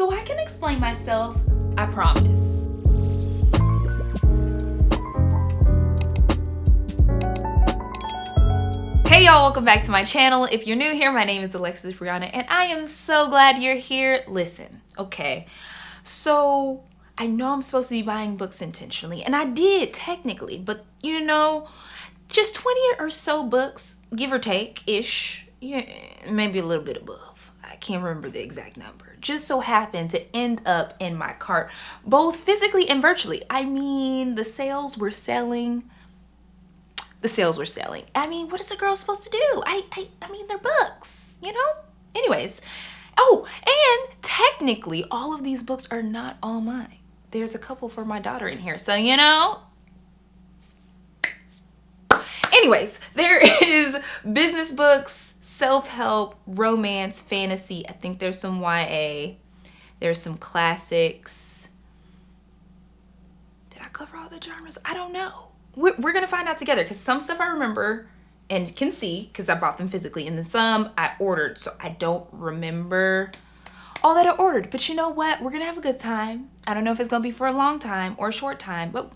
so I can explain myself, I promise. Hey y'all, welcome back to my channel. If you're new here, my name is Alexis and I am so glad you're here. Listen, okay, so I know I'm supposed to be buying books intentionally, and I did technically, but you know, just 20 or so books, give or take, ish, yeah, maybe a little bit above. I can't remember the exact number. Just so happened to end up in my cart, both physically and virtually. I mean, the sales were selling. I mean, what is a girl supposed to do? I mean, they're books, you know? Anyways. Oh, and technically, all of these books are not all mine. There's a couple for my daughter in here, so you know. Anyways, there is business books, self-help, romance, fantasy. I think there's some YA. There's some classics. Did I cover all the genres? I don't know. We're gonna find out together, because some stuff I remember and can see because I bought them physically, and then some I ordered, so I don't remember all that I ordered. But you know what? We're gonna have a good time. I don't know if it's gonna be for a long time or a short time, but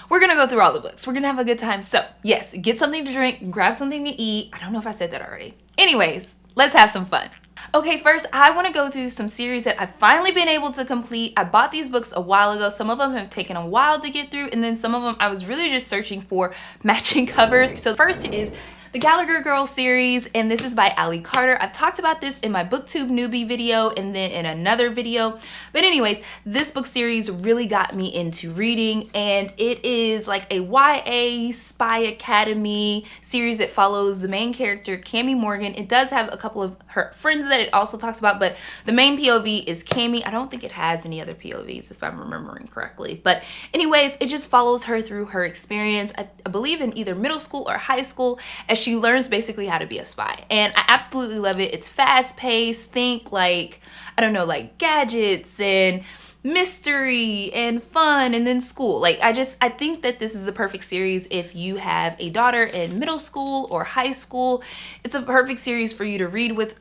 we're gonna go through all the books. We're gonna have a good time. So yes, get something to drink, grab something to eat. I don't know if I said that already. Anyways, let's have some fun. Okay, first I want to go through some series that I've finally been able to complete. I bought these books a while ago. Some of them have taken a while to get through, and then some of them I was really just searching for matching covers. So the first is the Gallagher Girls series, and this is by Ali Carter. I've talked about this in my Booktube newbie video and then in another video. But anyways, this book series really got me into reading, and it is like a YA spy academy series that follows the main character, Cami Morgan. It does have a couple of her friends that it also talks about, but the main POV is Cami. I don't think it has any other POVs if I'm remembering correctly. But anyways, it just follows her through her experience, I believe in either middle school or high school, as she learns basically how to be a spy. And I absolutely love it. It's fast paced. Think like, I don't know, like gadgets and mystery and fun, and then school. Like I think that this is a perfect series if you have a daughter in middle school or high school. It's a perfect series for you to read with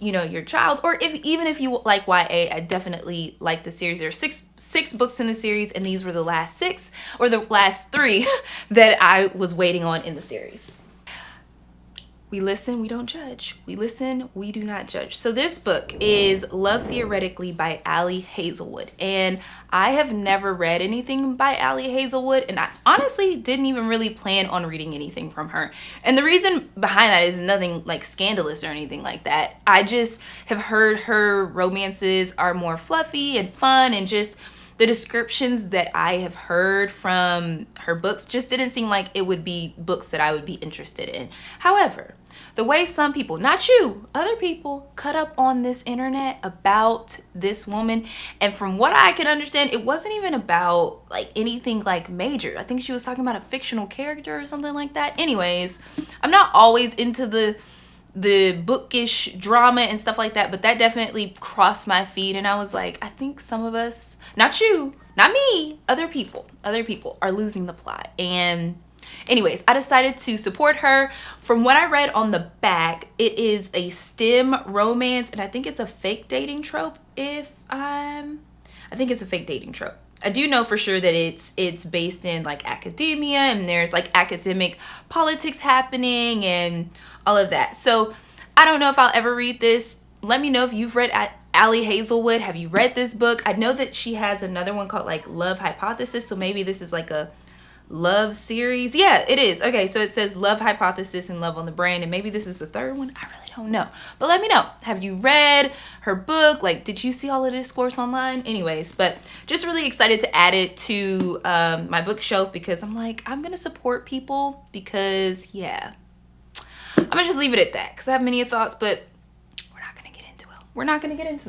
you know, your child, or even if you like YA. I definitely like the series. There are six books in the series, and these were the last 6 or the last 3 that I was waiting on in the series. We listen, we don't judge. We listen, we do not judge. So this book is Love Theoretically by Ali Hazelwood. And I have never read anything by Ali Hazelwood, and I honestly didn't even really plan on reading anything from her. And the reason behind that is nothing like scandalous or anything like that. I just have heard her romances are more fluffy and fun, and just the descriptions that I have heard from her books just didn't seem like it would be books that I would be interested in. However, the way some people, not you, other people, cut up on this internet about this woman, and from what I could understand, it wasn't even about like anything like major. I think she was talking about a fictional character or something like that. Anyways, I'm not always into the bookish drama and stuff like that, but that definitely crossed my feed, and I was like, I think some of us, not you, not me, other people are losing the plot. And anyways, I decided to support her. From what I read on the back, it is a STEM romance, and I think it's a fake dating trope. I think it's a fake dating trope. I do know for sure that it's based in like academia, and there's like academic politics happening and all of that. So I don't know if I'll ever read this. Let me know if you've read Ali Hazelwood. Have you read this book? I know that she has another one called like Love Hypothesis, so maybe this is like a love series. Yeah, it is. Okay, so it says Love Hypothesis and Love on the Brain, and maybe this is the third one. I really don't know, but let me know. Have you read her book? Like, did you see all of this discourse online? Anyways, but just really excited to add it to my bookshelf, because I'm like, I'm gonna support people, because yeah, I'm gonna just leave it at that, because I have many thoughts, but we're not gonna get into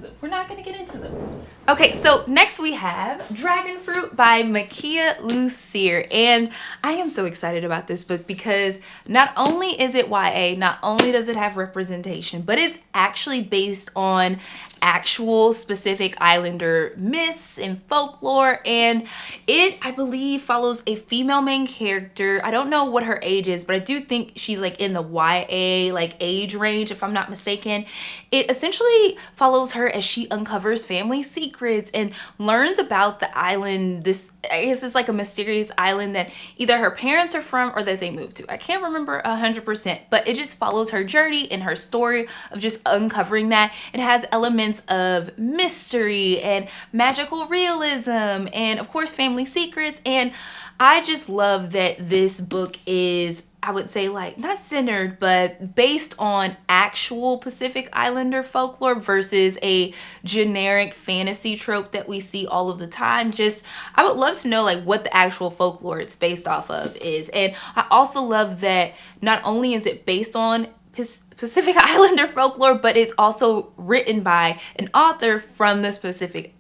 them. Okay, so next we have Dragonfruit by Makiia Lucier, and I am so excited about this book because not only is it YA, not only does it have representation, but it's actually based on actual specific islander myths and folklore, and it, I believe, follows a female main character. I don't know what her age is, but I do think she's like in the YA like age range, if I'm not mistaken. It essentially really follows her as she uncovers family secrets and learns about the island. This, I guess it's like a mysterious island that either her parents are from or that they moved to. I can't remember 100%, but it just follows her journey and her story of just uncovering that. It has elements of mystery and magical realism and of course family secrets, and I just love that this book is, I would say, like, not centered, but based on actual Pacific Islander folklore versus a generic fantasy trope that we see all of the time. Just, I would love to know, like, what the actual folklore it's based off of is. And I also love that not only is it based on Pacific Islander folklore, but it's also written by an author from the Pacific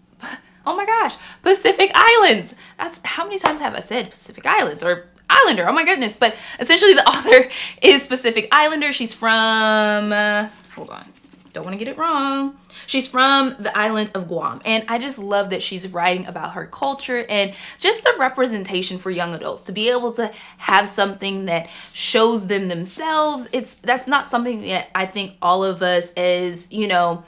Islands. That's, how many times have I said Pacific Islands or Islander? Oh my goodness. But essentially the author is Pacific Islander. She's from, hold on, don't want to get it wrong. She's from the island of Guam. And I just love that she's writing about her culture and just the representation for young adults to be able to have something that shows them themselves. That's not something that I think all of us as, you know,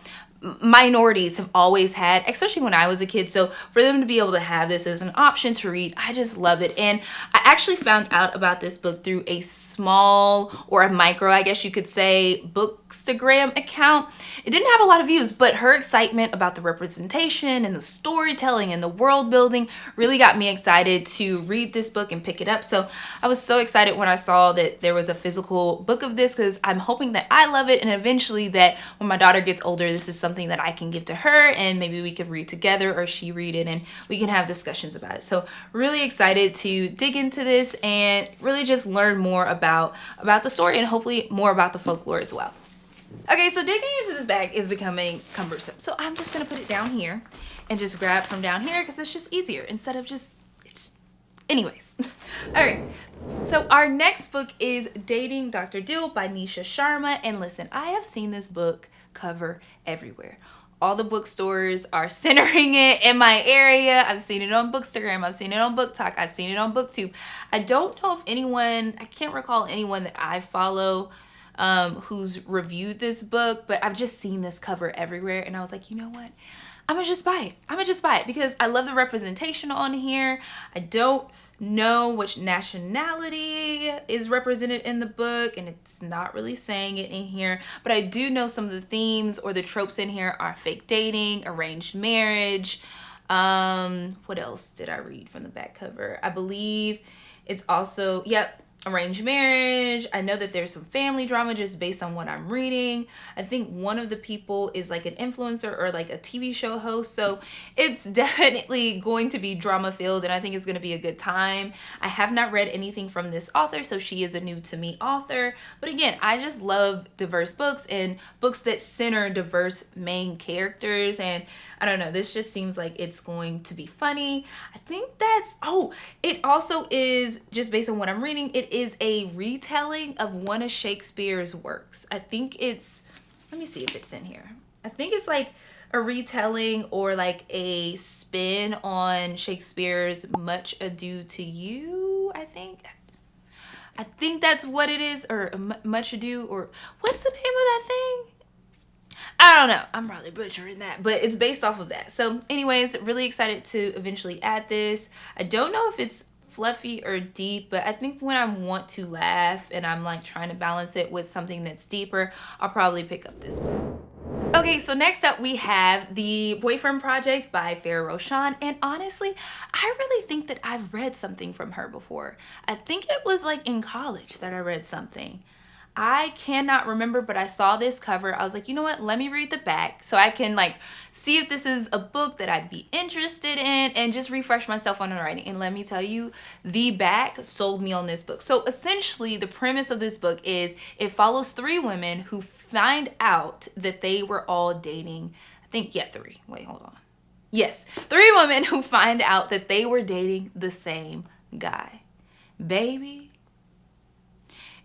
minorities have always had, especially when I was a kid. So for them to be able to have this as an option to read, I just love it. And I actually found out about this book through a small, or a micro, I guess you could say, Bookstagram account. It didn't have a lot of views, but her excitement about the representation and the storytelling and the world building really got me excited to read this book and pick it up. So I was so excited when I saw that there was a physical book of this, because I'm hoping that I love it, and eventually that when my daughter gets older, this is something that I can give to her and maybe we could read together, or she read it and we can have discussions about it. So really excited to dig into this and really just learn more about the story and hopefully more about the folklore as well. Okay, so digging into this bag is becoming cumbersome. So I'm just gonna put it down here and just grab from down here because it's just easier instead of just, anyways. All right, so our next book is Dating Dr. Dill by Nisha Sharma. And listen, I have seen this book cover everywhere. All the bookstores are centering it in my area. I've seen it on Bookstagram, I've seen it on BookTok, I've seen it on Booktube. I don't know if anyone, I can't recall anyone that I follow who's reviewed this book, but I've just seen this cover everywhere, and I was like, you know what? I'm gonna just buy it because I love the representation on here. I don't know which nationality is represented in the book, and it's not really saying it in here, but I do know some of the themes or the tropes in here are fake dating, arranged marriage. What else did I read from the back cover? I believe it's also, yep, arranged marriage. I know that there's some family drama just based on what I'm reading. I think one of the people is like an influencer or like a TV show host. So it's definitely going to be drama filled, and I think it's going to be a good time. I have not read anything from this author, so she is a new to me author. But again, I just love diverse books and books that center diverse main characters. And I don't know, this just seems like it's going to be funny. I think that's, oh, it also is, just based on what I'm reading, it is a retelling of one of Shakespeare's works. I think it's, let me see if it's in here. I think it's like a retelling or like a spin on Shakespeare's Much Ado to You, I think. I think that's what it is, or Much Ado, or what's the name of that thing? I don't know. I'm probably butchering that, but it's based off of that. So anyways, really excited to eventually add this. I don't know if it's fluffy or deep, but I think when I want to laugh and I'm like trying to balance it with something that's deeper, I'll probably pick up this one. Okay, so next up we have The Boyfriend Project by Farrah Rochon, and honestly, I really think that I've read something from her before. I think it was like in college that I read something. I cannot remember, but I saw this cover. I was like, you know what? Let me read the back so I can like see if this is a book that I'd be interested in and just refresh myself on the writing. And let me tell you, the back sold me on this book. So essentially the premise of this book is it follows three women who find out that they were all dating. I think, yeah, three. Wait, hold on. Yes, three women who find out that they were dating the same guy. Baby.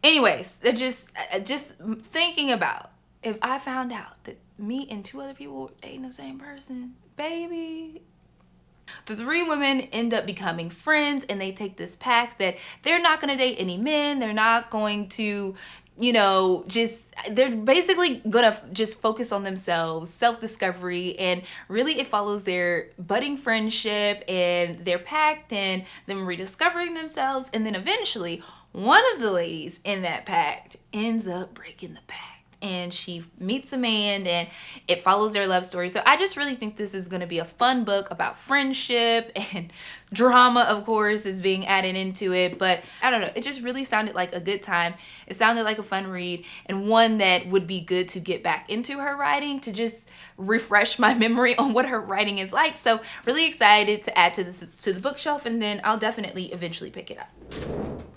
Anyways, just thinking about if I found out that me and two other people were dating the same person, baby. The three women end up becoming friends, and they take this pact that they're not going to date any men. They're not going to you know, just they're basically gonna just focus on themselves, self-discovery, and really it follows their budding friendship and their pact and them rediscovering themselves, and then eventually one of the ladies in that pact ends up breaking the pact and she meets a man and it follows their love story. So I just really think this is going to be a fun book about friendship, and drama of course is being added into it, but I don't know, it just really sounded like a good time. It sounded like a fun read, and one that would be good to get back into her writing, to just refresh my memory on what her writing is like. So really excited to add to this to the bookshelf, and then I'll definitely eventually pick it up.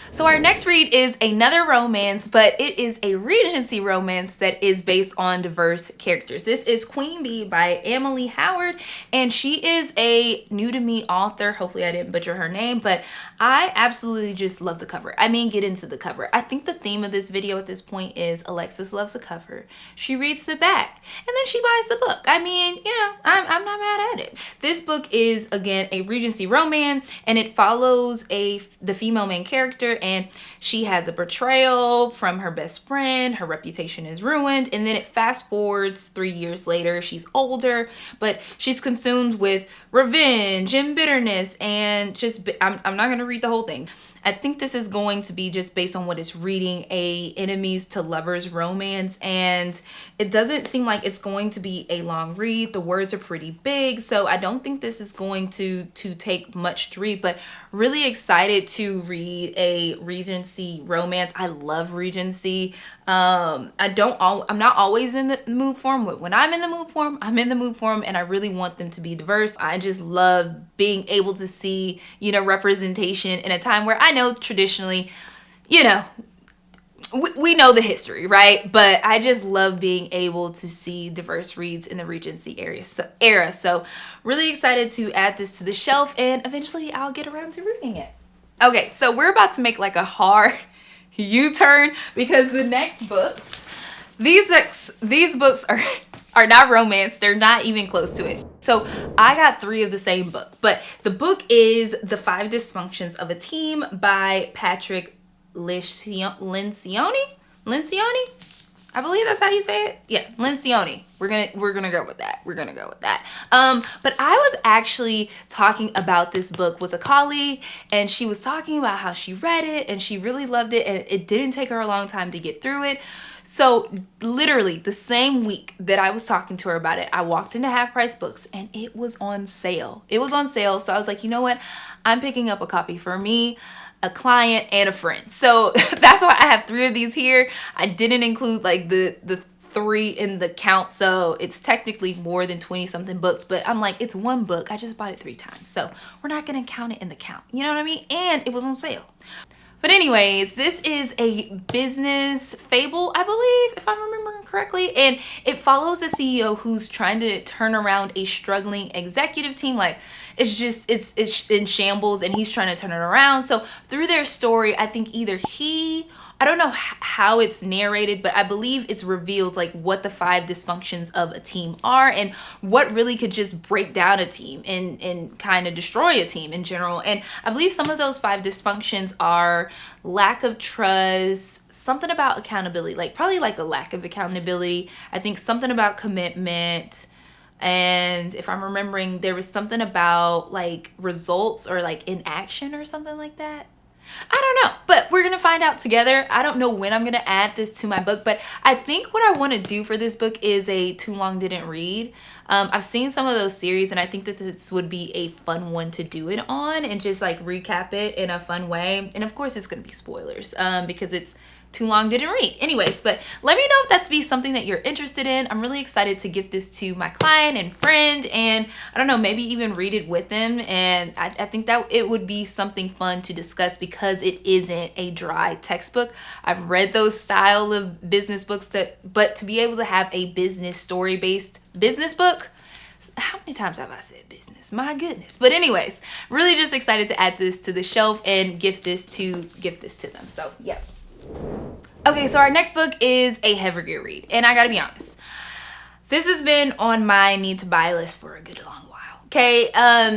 So our next read is another romance, but it is a Regency romance that is based on diverse characters. This is Queen Bee by Amalie Howard, and she is a new to me author. Hopefully I didn't butcher her name, but I absolutely just love the cover. I mean, get into the cover. I think the theme of this video at this point is Alexis loves the cover. She reads the back, and then she buys the book. I mean, you know, I'm not mad at it. This book is, again, a Regency romance, and it follows the female main character, and she has a betrayal from her best friend. Her reputation is ruined, and then it fast forwards 3 years later. She's older, but she's consumed with revenge and bitterness, and just I'm not gonna read the whole thing. I think this is going to be just based on what it's reading, a enemies to lovers romance, and it doesn't seem like it's going to be a long read. The words are pretty big, so I don't think this is going to take much to read, but really excited to read a Regency romance. I love Regency. I'm not always in the mood for them. When I'm in the mood for them, I'm in the mood for them, and I really want them to be diverse. I just love being able to see, you know, representation in a time where I know traditionally, you know, we know the history, right? But I just love being able to see diverse reads in the Regency era. So really excited to add this to the shelf, and eventually I'll get around to reading it. Okay, so we're about to make like a hard U-turn, because the next books, these books are not romance. They're not even close to it. So I got 3 of the same book, but the book is The 5 Dysfunctions of a Team by Patrick Lencioni. I believe that's how you say it. Yeah, Lencioni. We're gonna go with that. But I was actually talking about this book with a colleague, and she was talking about how she read it and she really loved it, and it didn't take her a long time to get through it. So literally the same week that I was talking to her about it, I walked into Half Price Books and it was on sale. So I was like, you know what? I'm picking up a copy for me, a client, and a friend. So that's why I have 3 of these here. I didn't include like the 3 in the count, so it's technically more than 20 something books, but I'm like, it's one book. I just bought it 3 times, so we're not gonna count it in the count. You know what I mean? And it was on sale. But anyways, this is a business fable, I believe, if I'm remembering correctly. And it follows a CEO who's trying to turn around a struggling executive team. Like, it's in shambles, and he's trying to turn it around. So through their story, I think either I don't know how it's narrated, but I believe it's revealed like what the 5 dysfunctions of a team are, and what really could just break down a team and kind of destroy a team in general. And I believe some of those 5 dysfunctions are lack of trust, something about accountability, like probably like a lack of accountability. I think something about commitment. And if I'm remembering, there was something about like results or like inaction or something like that. I don't know, but we're gonna find out together. I don't know when I'm gonna add this to my book, but I think what I want to do for this book is a too long didn't read. I've seen some of those series, and I think that this would be a fun one to do it on and just like recap it in a fun way. And of course it's gonna be spoilers because it's too long didn't read. Anyways, but let me know if that's be something that you're interested in. I'm really excited to give this to my client and friend, and I don't know, maybe even read it with them. And I think that it would be something fun to discuss because it isn't a dry textbook. I've read those style of business books, but to be able to have a business story based business book, how many times have I said business? My goodness. But anyways, really just excited to add this to the shelf and gift this to them. So yeah. Okay, so our next book is a heavier read, and I gotta be honest, this has been on my need to buy list for a good long while. Okay,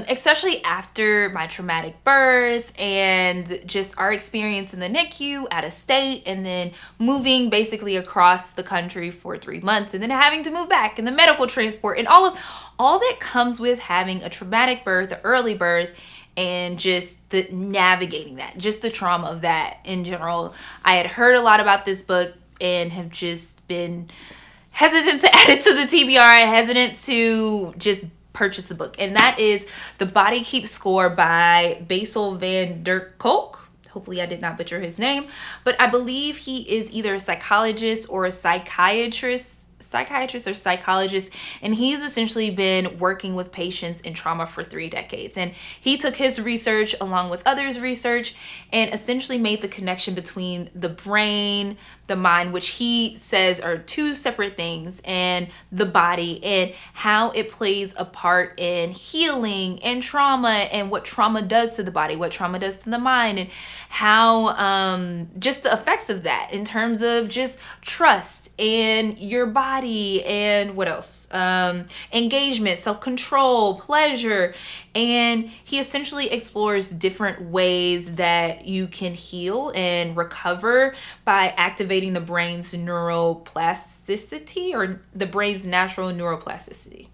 especially after my traumatic birth and just our experience in the NICU out of state, and then moving basically across the country for 3 months, and then having to move back, and the medical transport, and all that comes with having a traumatic birth, an early birth, and just the navigating that, just the trauma of that in general. I had heard a lot about this book and have just been hesitant to add it to the TBR, hesitant to just purchase the book. And that is The Body Keeps Score by Bessel van der Kolk. Hopefully I did not butcher his name, but I believe he is either a psychologist or a psychiatrist or psychologist, and he's essentially been working with patients in trauma for 3 decades. And he took his research along with others' research and essentially made the connection between the brain, the mind, which he says are 2 separate things, and the body, and how it plays a part in healing and trauma, and what trauma does to the body, what trauma does to the mind, and how just the effects of that in terms of just trust and your body, and what else, engagement, self-control, pleasure. And he essentially explores different ways that you can heal and recover by activating the brain's neuroplasticity, or the brain's natural neuroplasticity.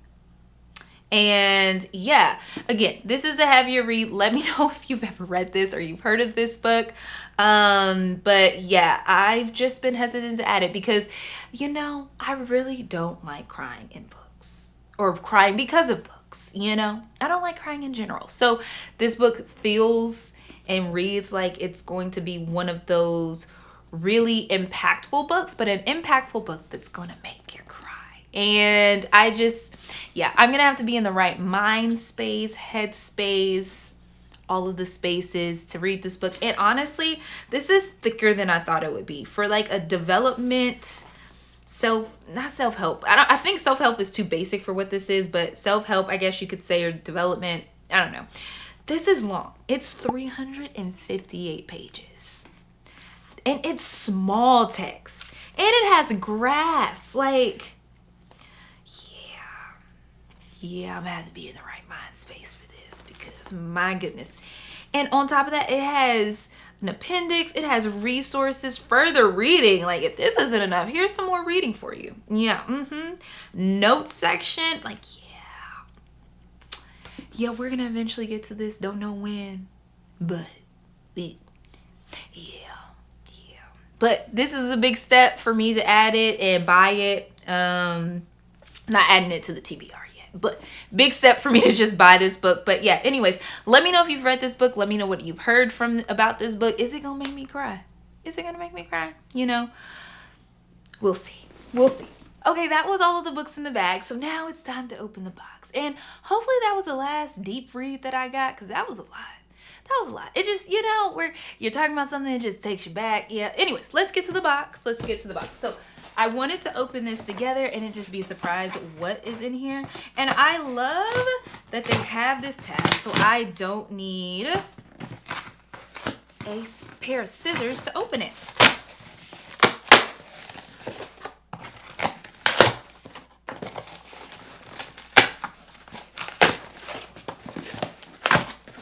And yeah, again, this is a heavier read. Let me know if you've ever read this or you've heard of this book. But yeah, I've just been hesitant to add it because, I really don't like crying in books, or crying because of books. I don't like crying in general. So this book feels and reads like it's going to be one of those really impactful books, but an impactful book that's going to make you cry. And I'm going to have to be in the right mind space, head space, all of the spaces to read this book. And honestly, this is thicker than I thought it would be for like a development. Not self-help. I think self-help is too basic for what this is, but self-help, I guess you could say, or development. I don't know. This is long. It's 358 pages. And it's small text. And it has graphs. Like, yeah, I'm gonna have to be in the right mind space for this because my goodness. And on top of that, it has an appendix, it has resources, further reading. Like, if this isn't enough, here's some more reading for you. Notes section, like, we're gonna eventually get to this. Don't know when, but but this is a big step for me to add it and buy it. Not adding it to the TBR yet, but big step for me to just buy this book. But yeah, anyways, let me know if you've read this book. Let me know what you've heard about this book. Is it gonna make me cry? Is it gonna make me cry? We'll see. Okay, that was all of the books in the bag. So now it's time to open the box. And hopefully that was the last deep read that I got, because that was a lot. It just, where you're talking about something, it just takes you back. Yeah. Anyways, let's get to the box. So I wanted to open this together and it just be a surprise what is in here. And I love that they have this tab, so I don't need a pair of scissors to open it.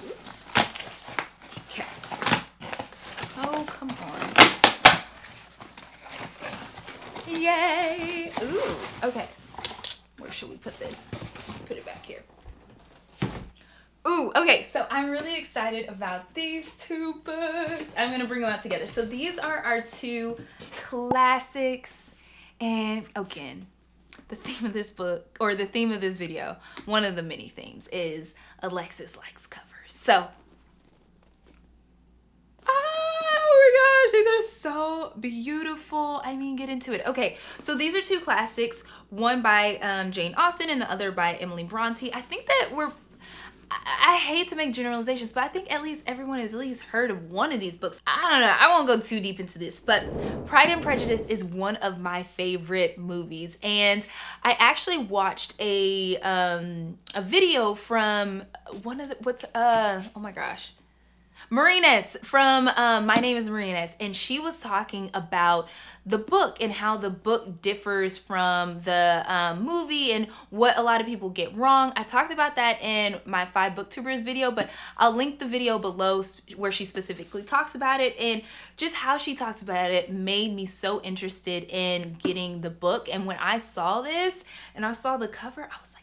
Oops. Okay. Oh, come on. Yay! Ooh, okay. Where should we put this? Put it back here. Ooh, okay, so I'm really excited about these 2 books. I'm gonna bring them out together. So these are our 2 classics. And again, the theme of this book, or the theme of this video, one of the many themes, is Alexis likes covers. So, oh my gosh, these are so beautiful. I mean, get into it. Okay, so these are 2 classics, one by Jane Austen and the other by Emily Bronte. I think that I hate to make generalizations, but I think at least everyone has at least heard of one of these books. I don't know, I won't go too deep into this, but Pride and Prejudice is one of my favorite movies. And I actually watched a video from one of the, oh my gosh. Marines from My Name is Marines, and she was talking about the book and how the book differs from the movie and what a lot of people get wrong. I talked about that in my 5 booktubers video, but I'll link the video below where she specifically talks about it, and just how she talks about it made me so interested in getting the book. And when I saw this and I saw the cover, I was like,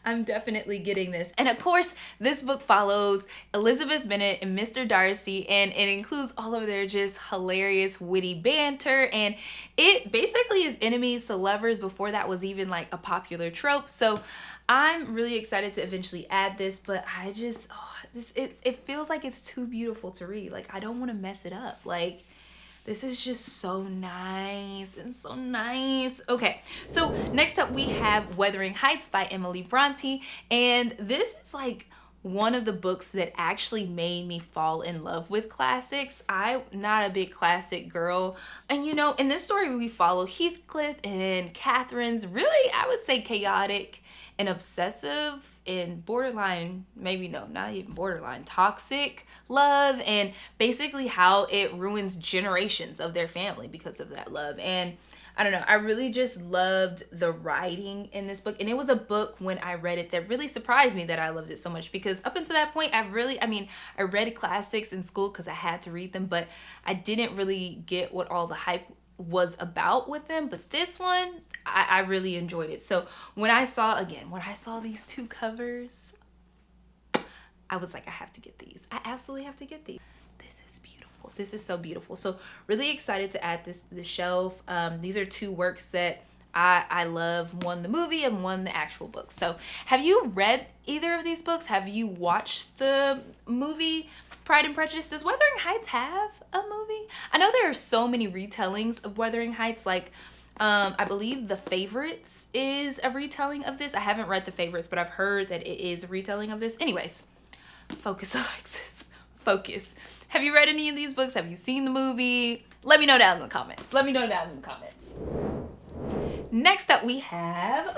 I'm definitely getting this. And of course, this book follows Elizabeth Bennet and Mr. Darcy, and it includes all of their just hilarious, witty banter. And it basically is enemies to lovers before that was even like a popular trope. So I'm really excited to eventually add this, but I just, it feels like it's too beautiful to read. Like, I don't want to mess it up. Like, this is just so nice and so nice. Okay, so next up we have Wuthering Heights by Emily Bronte. And this is like one of the books that actually made me fall in love with classics. I'm not a big classic girl. And you know, in this story we follow Heathcliff and Catherine's really, I would say, chaotic and obsessive and borderline, maybe no, not even borderline, toxic love, and basically how it ruins generations of their family because of that love. And I don't know, I really just loved the writing in this book. And it was a book when I read it that really surprised me that I loved it so much, because up until that point, I read classics in school because I had to read them, but I didn't really get what all the hype was about with them. But this one, I really enjoyed it. So when I saw these 2 covers, I was like, I have to get these. I absolutely have to get these. This is beautiful. This is so beautiful. So really excited to add this to the shelf. These are 2 works that I love, one the movie and one the actual book. So have you read either of these books? Have you watched the movie Pride and Prejudice? Does Wuthering Heights have a movie? I know there are so many retellings of Wuthering Heights. Like, I believe The Favorites is a retelling of this. I haven't read The Favorites, but I've heard that it is a retelling of this. Anyways, focus, Alexis. Focus. Have you read any of these books? Have you seen the movie? Let me know down in the comments. Next up we have,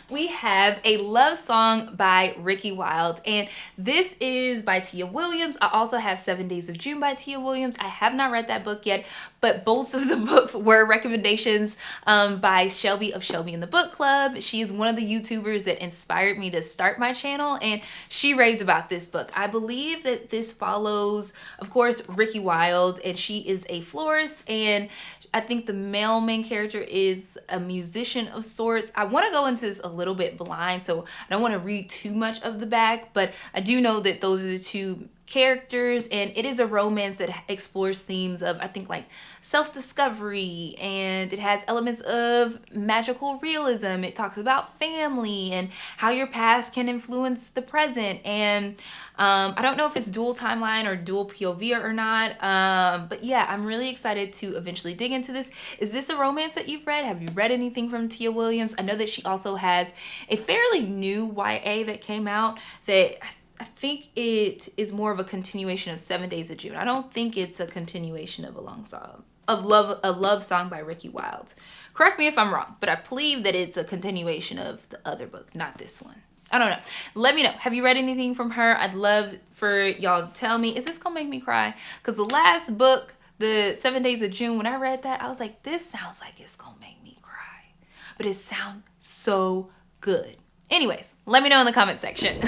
we have A Love Song by Ricki Wilde, and this is by Tia Williams. I also have 7 Days of June by Tia Williams. I have not read that book yet, but both of the books were recommendations by Shelby of Shelby in the Book Club. She is one of the YouTubers that inspired me to start my channel, and she raved about this book. I believe that this follows, of course, Ricki Wilde, and she is a florist, and I think the male main character is a musician of sorts. I want to go into this a little bit blind, so I don't want to read too much of the back, but I do know that those are the 2 characters, and it is a romance that explores themes of, I think, like self-discovery, and it has elements of magical realism. It talks about family and how your past can influence the present, and I don't know if it's dual timeline or dual POV or not, but yeah, I'm really excited to eventually dig into this. Is this a romance that you've read? Have you read anything from Tia Williams? I know that she also has a fairly new YA that came out that I think it is more of a continuation of 7 Days of June. I don't think it's a continuation of a love song by Ricki Wilde. Correct me if I'm wrong, but I believe that it's a continuation of the other book, not this one. I don't know. Let me know. Have you read anything from her? I'd love for y'all to tell me. Is this gonna make me cry? Because the last book, the 7 Days of June, when I read that, I was like, this sounds like it's gonna make me cry. But it sounds so good. Anyways, let me know in the comment section.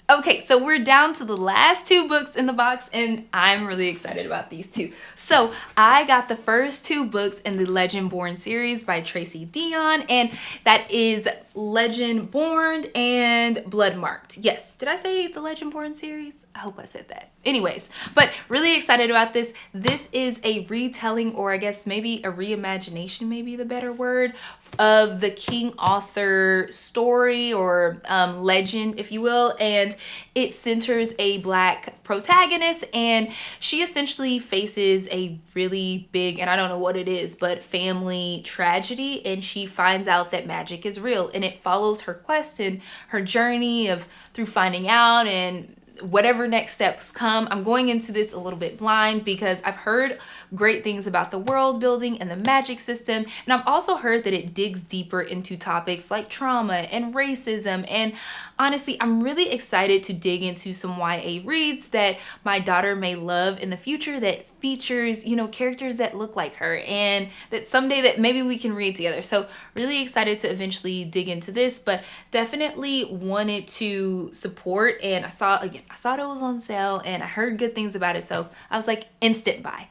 Okay, so we're down to the last 2 books in the box, and I'm really excited about these 2. So I got the first 2 books in the Legendborn series by Tracy Deonn, and that is Legendborn and Bloodmarked. Yes, did I say the Legendborn series? I hope I said that. Anyways, but really excited about this. This is a retelling, or I guess maybe a reimagination, maybe the better word, of the King Arthur story, or legend, if you will, and it centers a Black protagonist, and she essentially faces a really big, and I don't know what it is, but family tragedy, and she finds out that magic is real, and it follows her quest and her journey of through finding out and whatever next steps come. I'm going into this a little bit blind because I've heard great things about the world building and the magic system, and I've also heard that it digs deeper into topics like trauma and racism. And honestly, I'm really excited to dig into some YA reads that my daughter may love in the future that features, you know, characters that look like her, and that someday that maybe we can read together. So really excited to eventually dig into this, but definitely wanted to support. And I saw it was on sale and I heard good things about it, so I was like, instant buy.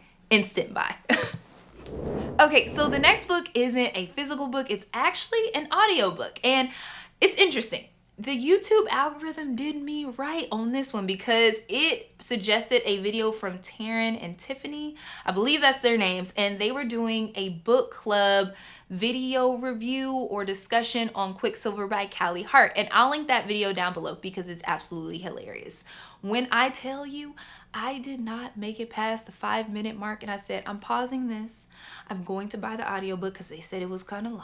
Okay, so the next book isn't a physical book, it's actually an audiobook, and it's interesting. The YouTube algorithm did me right on this one because it suggested a video from Taryn and Tiffany. I believe that's their names, and they were doing a book club video review or discussion on Quicksilver by Callie Hart, and I'll link that video down below because it's absolutely hilarious. When I tell you, I did not make it past the 5-minute mark, and I said, I'm pausing this. I'm going to buy the audiobook because they said it was kind of long.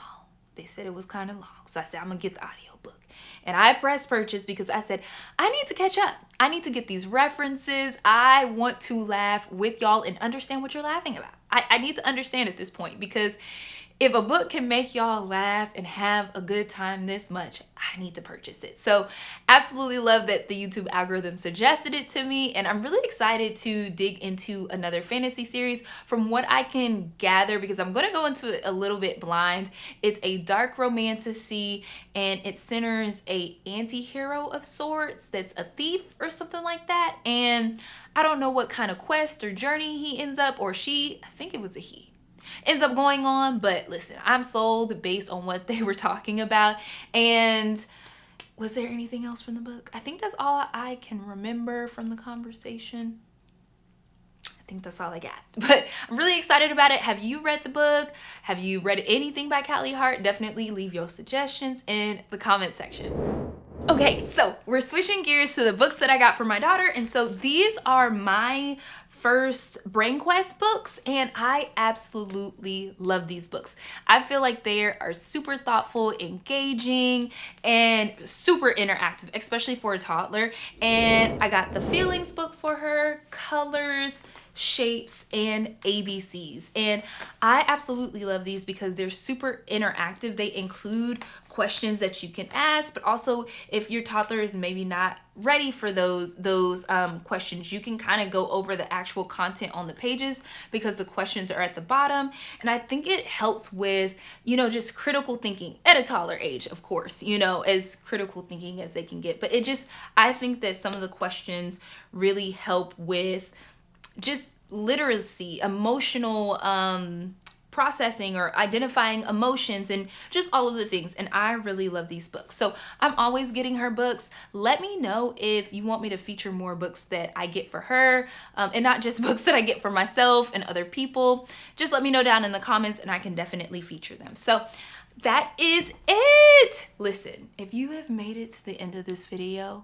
So I said, I'm gonna get the audiobook. And I pressed purchase because I said, I need to catch up. I need to get these references. I want to laugh with y'all and understand what you're laughing about. I need to understand at this point, because if a book can make y'all laugh and have a good time this much, I need to purchase it. So absolutely love that the YouTube algorithm suggested it to me, and I'm really excited to dig into another fantasy series. From what I can gather, because I'm going to go into it a little bit blind, it's a dark romantasy, and it centers a anti-hero of sorts that's a thief or something like that, and I don't know what kind of quest or journey he ends up, or she, I think it was a he, ends up going on. But listen, I'm sold based on what they were talking about. And was there anything else from the book? I think that's all I can remember from the conversation. I think that's all I got, but I'm really excited about it. Have you read the book? Have you read anything by Callie Hart? Definitely leave your suggestions in the comment section. Okay, so we're switching gears to the books that I got for my daughter, and so these are my first Brain Quest books, and I absolutely love these books. I feel like they are super thoughtful, engaging, and super interactive, especially for a toddler. And I got the feelings book for her, colors, shapes, and ABCs, and I absolutely love these because they're super interactive. They include questions that you can ask, but also if your toddler is maybe not ready for those questions, you can kind of go over the actual content on the pages because the questions are at the bottom. And I think it helps with, you know, just critical thinking at a toddler age, of course, you know, as critical thinking as they can get. But I think that some of the questions really help with just literacy, emotional processing or identifying emotions, and just all of the things. And I really love these books, so I'm always getting her books. Let me know if you want me to feature more books that I get for her, and not just books that I get for myself and other people. Just let me know down in the comments and I can definitely feature them. So that is it. Listen, if you have made it to the end of this video,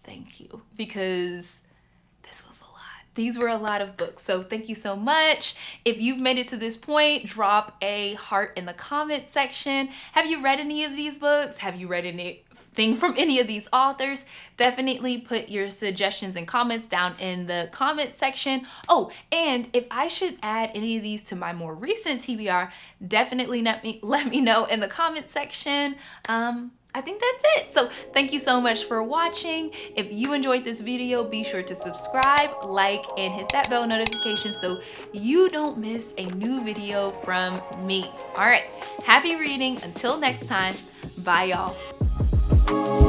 thank you, because this was a lot. These were a lot of books, so thank you so much. If you've made it to this point, drop a heart in the comment section. Have you read any of these books? Have you read anything from any of these authors? Definitely put your suggestions and comments down in the comment section. Oh, and if I should add any of these to my more recent TBR, definitely let me know in the comment section. I think that's it. So thank you so much for watching. If you enjoyed this video, be sure to subscribe, like, and hit that bell notification so you don't miss a new video from me. All right, happy reading. Until next time, bye y'all.